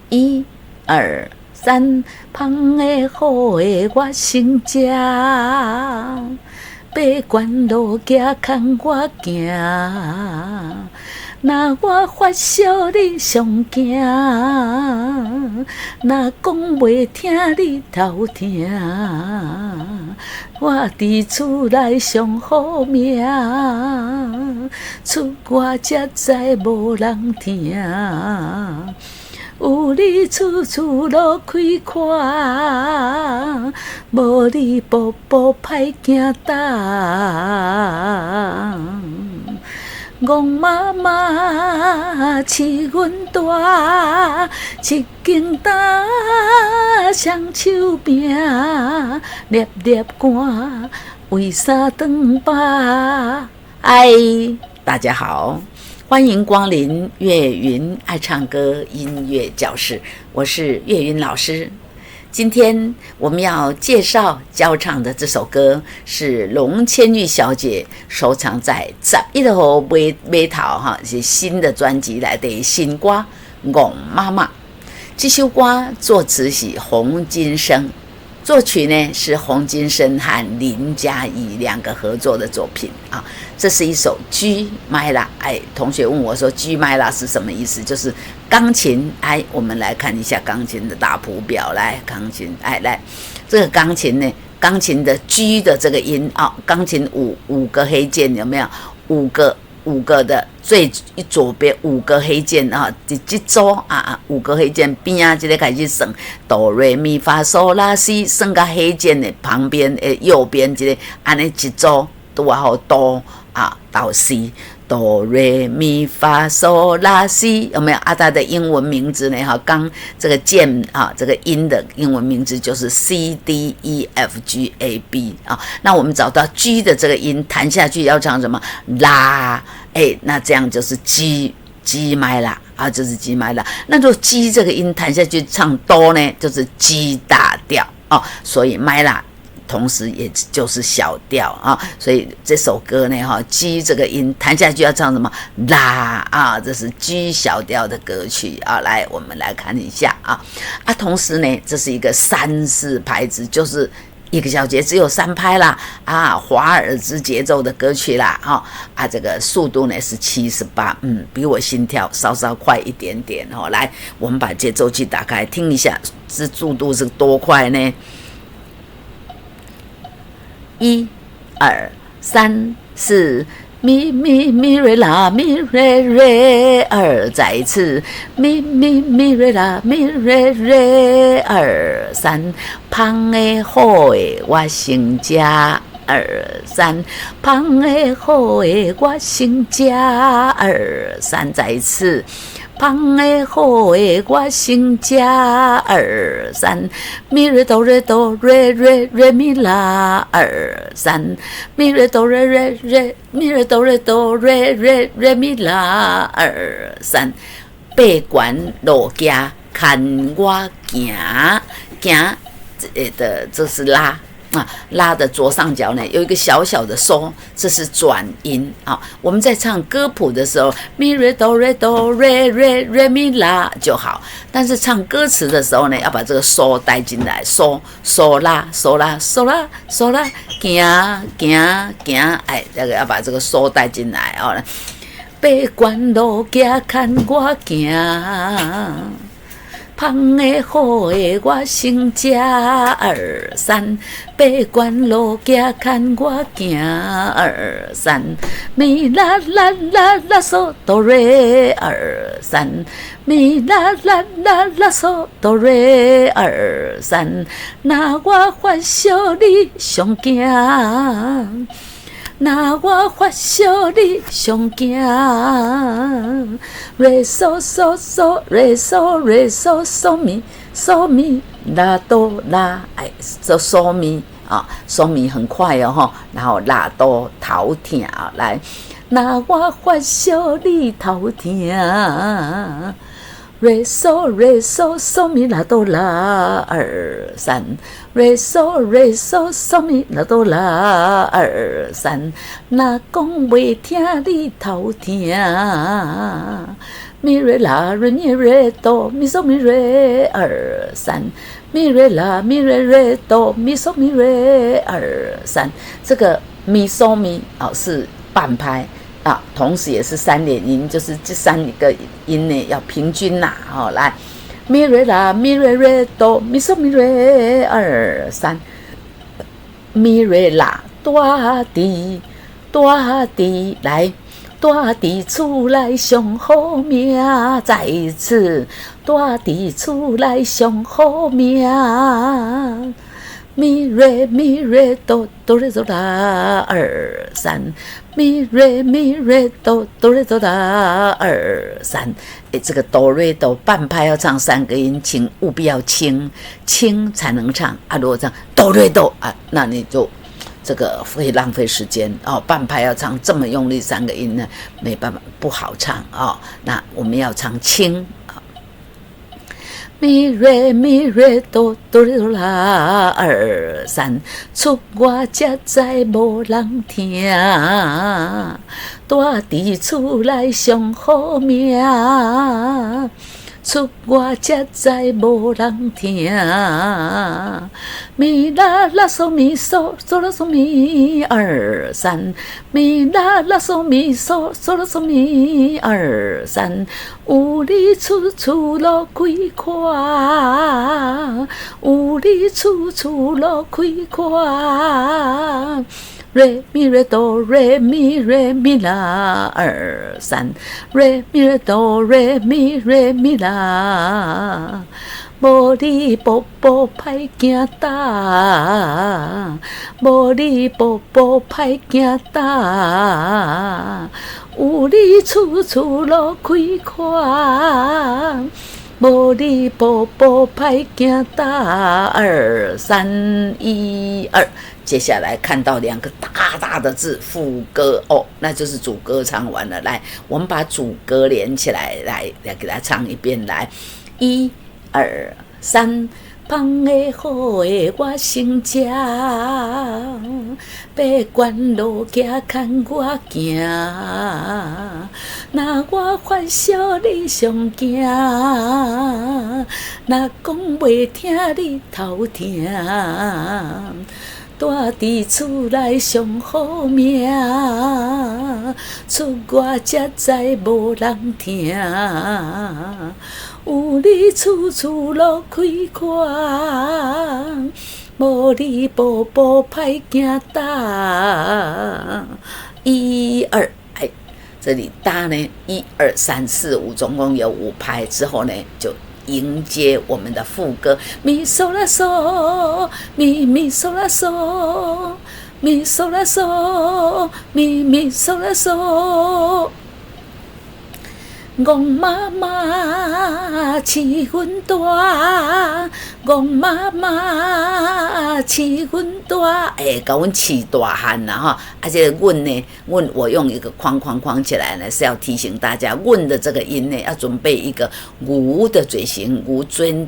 一二三，芳的好的我先食，爬悬路行看我行，若我发烧你上惊，若讲袂听你头疼，我伫厝内上好命，出我才知无人听。有你处处路开阔，无你步步歹行当。戆妈妈饲阮大，一间担双手柄，粒粒汗为啥长疤？嗨，大家好。欢迎光临岳云爱唱歌音乐教室，我是岳云老师。今天我们要介绍教唱的这首歌是龙千玉小姐收藏在11号买头是新的专辑来的新歌《戆妈妈》。这首歌作词是洪金生，作曲呢是洪金生和林嘉怡两个合作的作品啊。这是一首 G Myla， 同学问我说 G Myla 是什么意思？就是钢琴。我们来看一下钢琴的大谱表。来，钢琴，来，这个钢琴呢，钢琴的 G 的这个音钢琴五个黑键有没有？五个的最左边5个黑键这组5个黑键边这个开始算哆来咪发嗦拉西，算到黑键的旁边右边这个安尼一组都好哆到西，哆来咪发嗦拉西，有没有它的英文名字呢？刚这个键这个音的英文名字就是 C D E F G A B 那我们找到 G 的这个音弹下去要唱什么？拉，那这样就是 G麦啦就是 G 麦啦。那如果 G 这个音弹下去唱哆呢，就是 G 大调所以麦啦同时也就是小调所以这首歌呢G 这个音弹下去要唱什么？拉这是 G 小调的歌曲来，我们来看一下同时呢，这是一个3/4拍子，就是一个小节只有3拍啦华尔兹节奏的歌曲啦这个速度呢是78，比我心跳稍稍快一点点来，我们把节奏器打开听一下，这速度是多快呢？1、2、3、4，咪咪咪瑞拉咪瑞瑞2，再一次咪咪咪瑞拉咪瑞瑞2、3，芳的好的我先食2、3，芳的好的我先食2、3，再一次。芳的好的我先食2、3，咪瑞哆瑞哆瑞瑞瑞咪拉2、3，咪瑞哆瑞瑞瑞咪瑞哆瑞哆瑞瑞瑞咪拉2、3，爬悬路行看我行这是拉。拉的左上角呢有一个小小的嗦，这是转音我们在唱歌谱的时候咪瑞哆瑞哆瑞瑞瑞咪拉就好，但是唱歌词的时候呢要把这个嗦带进来，嗦拉嗦拉嗦拉嗦拉行这个要把这个嗦带进来爬悬路行看我行，芳的好的我先食2、3，爬悬路行看我行2、3，咪啦啦啦啦嗦哆瑞2、3，咪啦啦啦啦嗦哆瑞2、3，若我发烧你上惊，若我发烧你上惊，瑞嗦嗦嗦瑞嗦瑞嗦嗦咪嗦咪拉哆拉嗦咪嗦咪很快然后拉哆头痛来，若我发烧你头痛，瑞嗦瑞嗦嗦咪拉哆拉2、3，瑞嗦瑞嗦嗦咪拉哆拉2、3，若讲袂听你头痛，咪瑞拉瑞咪瑞哆咪嗦咪瑞二三，咪瑞拉咪瑞瑞哆咪嗦咪瑞二三。这个咪嗦咪是半拍啊，同时也是3连音，就是这3个音呢要平均啦。来，咪瑞拉咪瑞瑞哆咪嗦咪瑞二三，咪瑞拉大地大地来。大地出来上好命，再一次，大地出来上好命。咪瑞咪瑞哆哆来哆啦二三，咪瑞咪瑞哆哆来哆啦二三。这个哆瑞哆半拍要唱3个音，请务必要轻才能唱啊！如果唱哆瑞哆啊，那你就。这个会浪费时间半拍要唱这么用力3个音呢，没办法，不好唱那我们要唱轻咪瑞咪瑞哆哆哆啦二三，出我才知无人听，大地出来上好命。出我才知无人听，咪啦啦嗦咪嗦嗦啦嗦咪二三，咪啦啦嗦咪嗦嗦啦嗦咪二三，有你处处路开阔，有你处处路开阔。瑞咪瑞哆瑞咪瑞咪啦二三，瑞咪瑞哆瑞咪瑞咪啦，无你步步歹行踏，无你步步歹行踏，有你处处路开阔，无你步步歹行踏二三1 2。接下来看到2个大大的字副歌那就是主歌唱完了。来，我们把主歌连起来，来给他唱一遍。来，1 2 3，放的好的我成吃，爬关路行看我行，那我欢笑你上惊，那讲袂听你头听。大地出来上好命，出我才知无人听，有你处处路开阔，无你步步歹行踏。1 2，这里搭呢1 2 3 4 5，总共有5拍之后呢就。迎接我们的副歌，咪嗦啦嗦，咪咪嗦啦嗦，咪嗦啦嗦，咪咪嗦啦嗦。戆妈妈饲阮大，戆妈妈饲阮大，甲阮饲大汉啦这个阮呢，我用一个框起来呢，是要提醒大家，阮的这个音呢，要准备一个呜的嘴型，呜嘴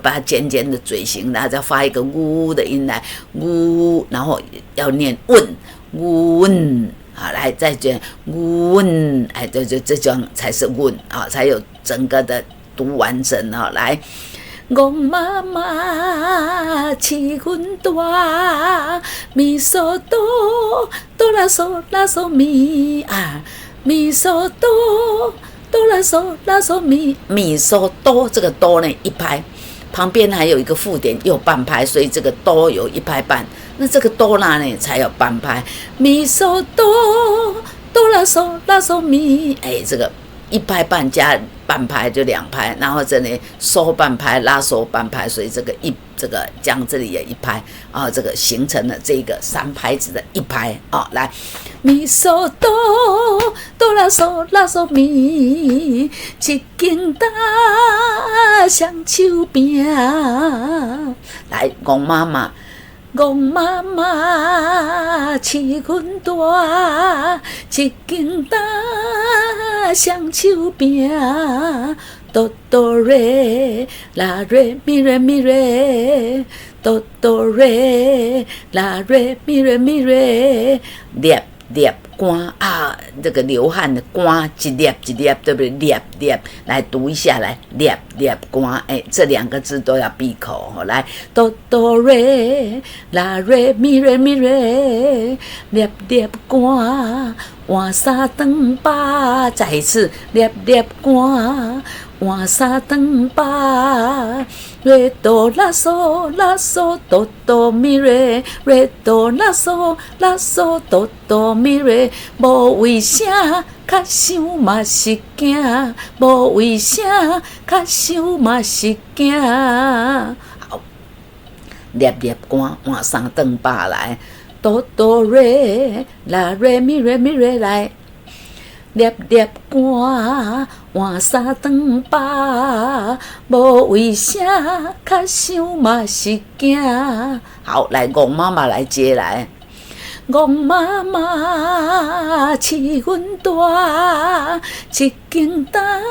巴尖尖的嘴型，然后再发一个呜的音来，呜，然后要念问。来再讲问，这种才是问才有整个的读完整来，戆妈妈饲阮大，咪嗦哆哆啦嗦啦嗦咪咪嗦哆哆啦嗦啦嗦咪嗦哆，这个哆呢1拍，旁边还有一个附点又半拍，所以这个哆有1拍半。那这个哆啦呢才有半拍，咪嗦哆哆啦嗦啦嗦咪，这个1拍半加半拍就2拍，然后这里嗦半拍拉嗦半拍，所以这个将这里也1拍这个形成了这个3拍子的1拍来，咪嗦哆哆啦嗦啦嗦咪，一间大双手边，来戆妈妈。戆妈妈饲阮大，一间大双手边，哆哆瑞啦瑞咪瑞咪瑞，哆哆瑞啦瑞咪瑞咪瑞，粒粒汗啊，这个流汗的汗，一粒一粒，对不对？粒粒，来读一下来，粒粒汗，这2个字都要闭口。来，哆哆瑞，拉瑞咪瑞咪瑞，粒粒汗，换三顿饱。再一次，粒粒汗，换三顿饱。瑞哆拉嗦拉嗦哆哆咪瑞，瑞哆拉嗦拉嗦哆哆咪瑞，无为啥较想嘛是惊，无为啥较想嘛是惊。好，粒粒汗换三顿饱来，哆哆瑞拉瑞咪瑞咪瑞来。粒粒汗，换三顿饱，无为啥较想嘛是惊。好，来戆妈妈来接来。戆妈妈饲阮大，一间担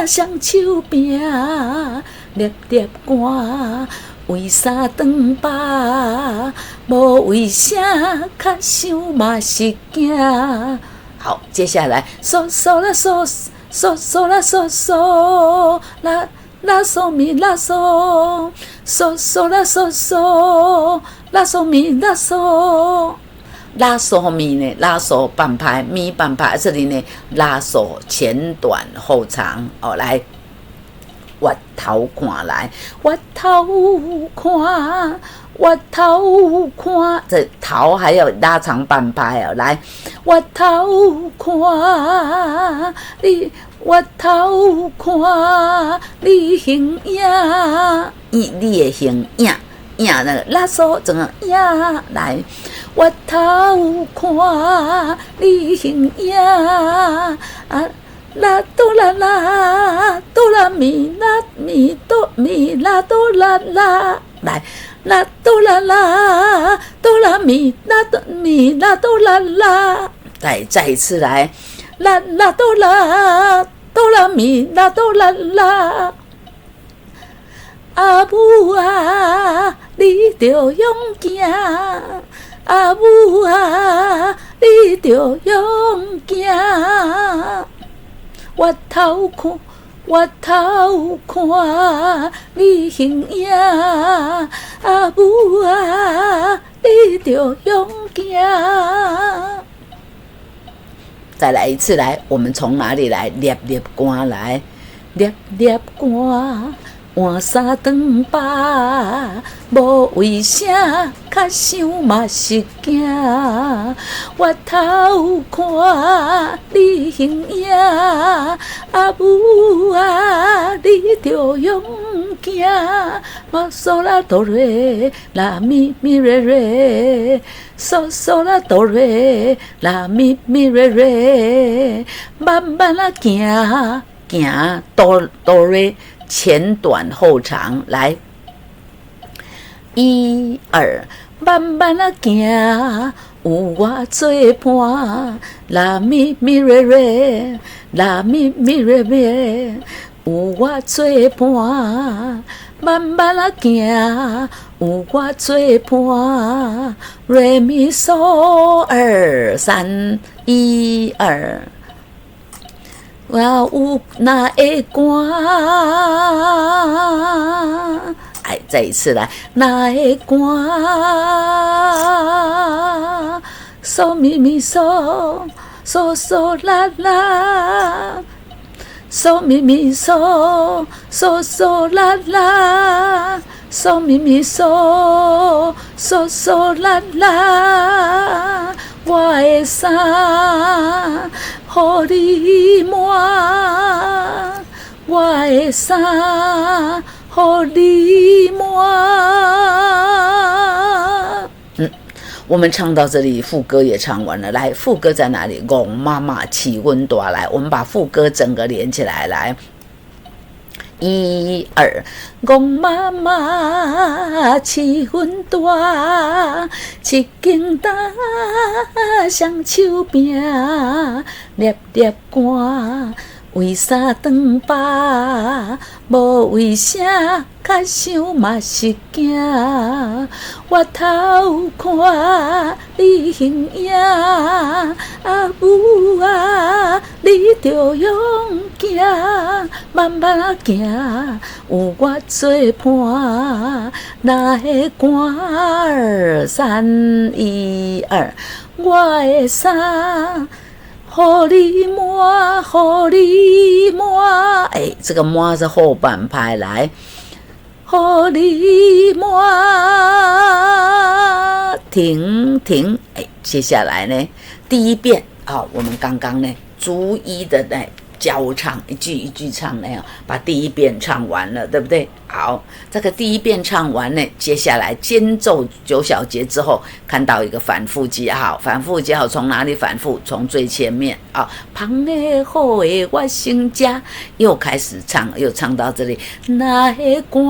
双手柄，粒粒汗，为三顿饱，无为啥较想嘛是惊。好，接下来嗦嗦啦嗦嗦嗦啦嗦嗦啦啦嗦咪啦嗦嗦嗦啦嗦嗦啦嗦咪啦嗦拉嗦咪呢？拉嗦半拍，咪半拍，这里呢拉嗦前短后长。来，挖头看来，挖头看。我头看，这头还要拉长半拍来，我头看你，我头看你形影，你的形影那个拉手整个影来，我头看你形影啦哆啦啦，哆啦咪啦咪哆咪啦哆啦啦，来。啦哆啦啦，哆啦咪啦哆咪啦哆啦啦，再一次来，啦啦哆啦，哆啦咪啦哆啦啦。阿母啊，你着勇行，阿母啊，你着勇行，我头看。我头看你形影，阿母啊，你着勇行。再来一次来，我们从哪里来？粒粒汗来，粒粒汗。换三顿饱，无为啥较想嘛是惊。我头看你形影，阿母啊，你着勇行。嘛嗦啦哆瑞，啦咪咪瑞瑞，嗦嗦啦哆瑞，啦咪咪瑞瑞，慢慢啊行行哆哆瑞。前短后长，来，1、2，慢慢啊行，有我作伴，啦咪咪瑞瑞，啦咪咪瑞瑞，有我作伴，慢慢啊行，有我作伴，瑞咪嗦2、3， 1、2。我有那会寒，再一次来，那会寒，嗦咪咪嗦，嗦嗦啦啦，嗦咪咪嗦，嗦嗦啦啦，嗦咪咪嗦，嗦嗦啦啦，我的衫。予你满，我的衫，予你满。我们唱到这里，副歌也唱完了。来，副歌在哪里？戆妈妈饲阮大来，我们把副歌整个连起来。来，1、2，戆妈妈饲阮大，一间担双手柄，粒粒汗，为啥长大？无为啥较想嘛是惊？我头看你形影，母啊，你着勇行，慢慢行，有我作伴。那个歌儿3、2，我的衫。互你摸，互你摸，这个摸是后半拍来，互你摸，停停，接下来呢，第一遍我们刚刚呢，逐一的呢教唱，一句一句唱呢，把第一遍唱完了，对不对？好，这个第一遍唱完呢，接下来间奏9小节之后，看到一个反复记号，反复记号从哪里反复？从最前面旁的好的我心家，又开始唱，又唱到这里，那个歌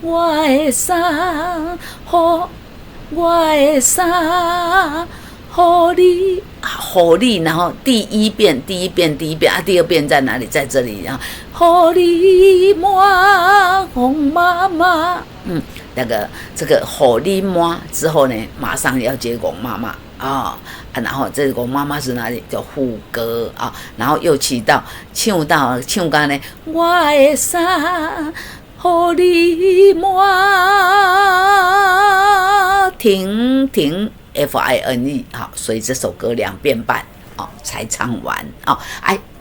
我的衫，我的衫，互你，然后第一遍，第二遍在哪里？在这里啊，互你摸，红妈妈，这个互你摸之后呢，马上要接公妈妈然后这个公妈妈是哪里？叫副歌然后又唱到呢，我的衫，互你摸，停。FINE 所以这首歌2遍半才唱完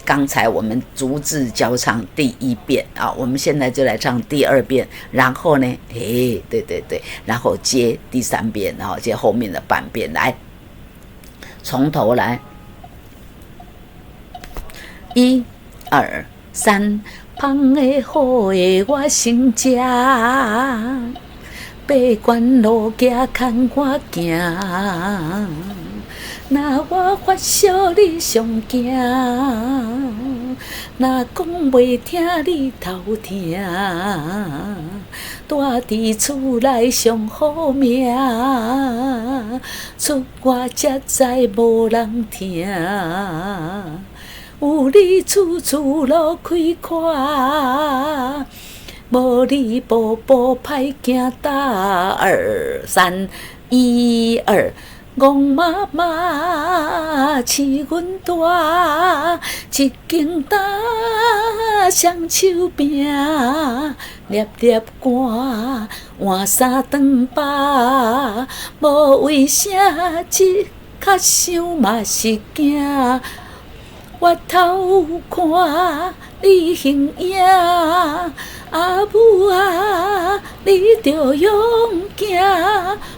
刚才我们逐字教唱第1遍我们现在就来唱第2遍，然后呢，对，然后接第3遍，然后接后面的半遍，来，从头来，1、2、3，芳的好的我心食。爬悬路行，牵我行。若我发烧，你上惊；若讲袂听，你头疼。住伫厝内上好命，出我才知无人听。有你处处路开阔。无你步步歹行，1、2、3、1、2，戆妈妈饲阮大，一间担双手柄，粒粒汗换衫长把，无为啥一较想嘛是惊，我头看你形影。母啊，你着勇行，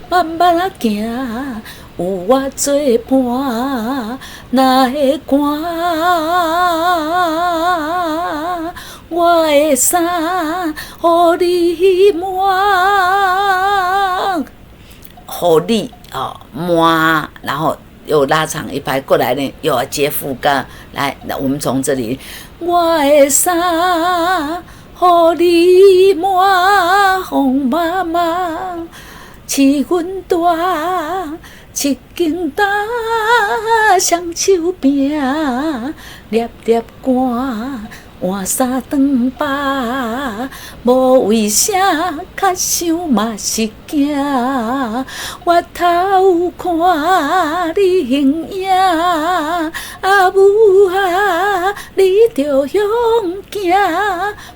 慢慢行，有我作伴。若会寒，我的衫，互你摸，互你摸，然后又拉长一拍过来呢，又要接副歌。来，那我们从这里，我的衫。互你摸，哄妈妈饲阮大，一间担双手柄，粒粒汗换衫长把，无为啥较想嘛是惊，我头看你形影，母啊，你着勇行，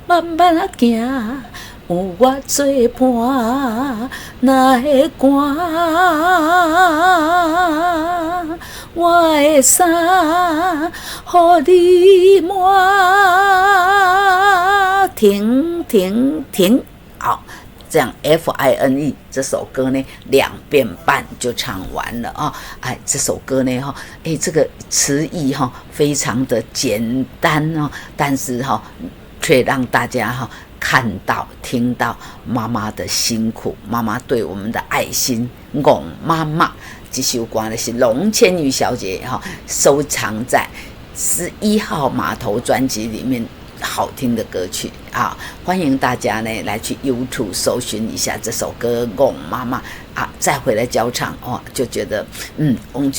慢慢行，有我作伴。若会寒，我的衫，互你摸，停，好，这样 FINE 这首歌呢2遍半就唱完了这首歌呢这个词义非常的简单但是却让大家看到听到妈妈的辛苦，妈妈对我们的爱心。戆妈妈这首歌呢是龙千羽小姐收藏在11号码头专辑里面好听的歌曲啊！欢迎大家呢来去 YouTube 搜寻一下这首歌《龚妈妈》啊，再回来教唱哦，就觉得龙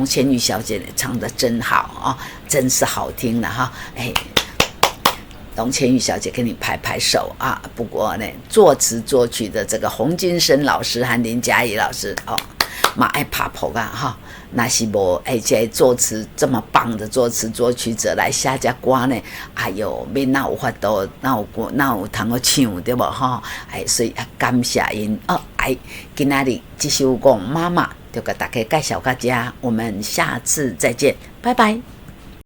千玉小姐唱的真好啊，真是好听了哈！哎，龙千玉小姐给你拍拍手啊！不过呢，作词作曲的这个洪金生老师和林嘉怡老师哦，嘛爱拍谱啊哈！那是无这作词这么棒的作词作曲者来写这歌呢？哎呦，免哪有法度，哪有通好唱对不哈？所以感谢因哦！今仔日这首《龚妈妈》就给大家介绍到这，我们下次再见，拜拜。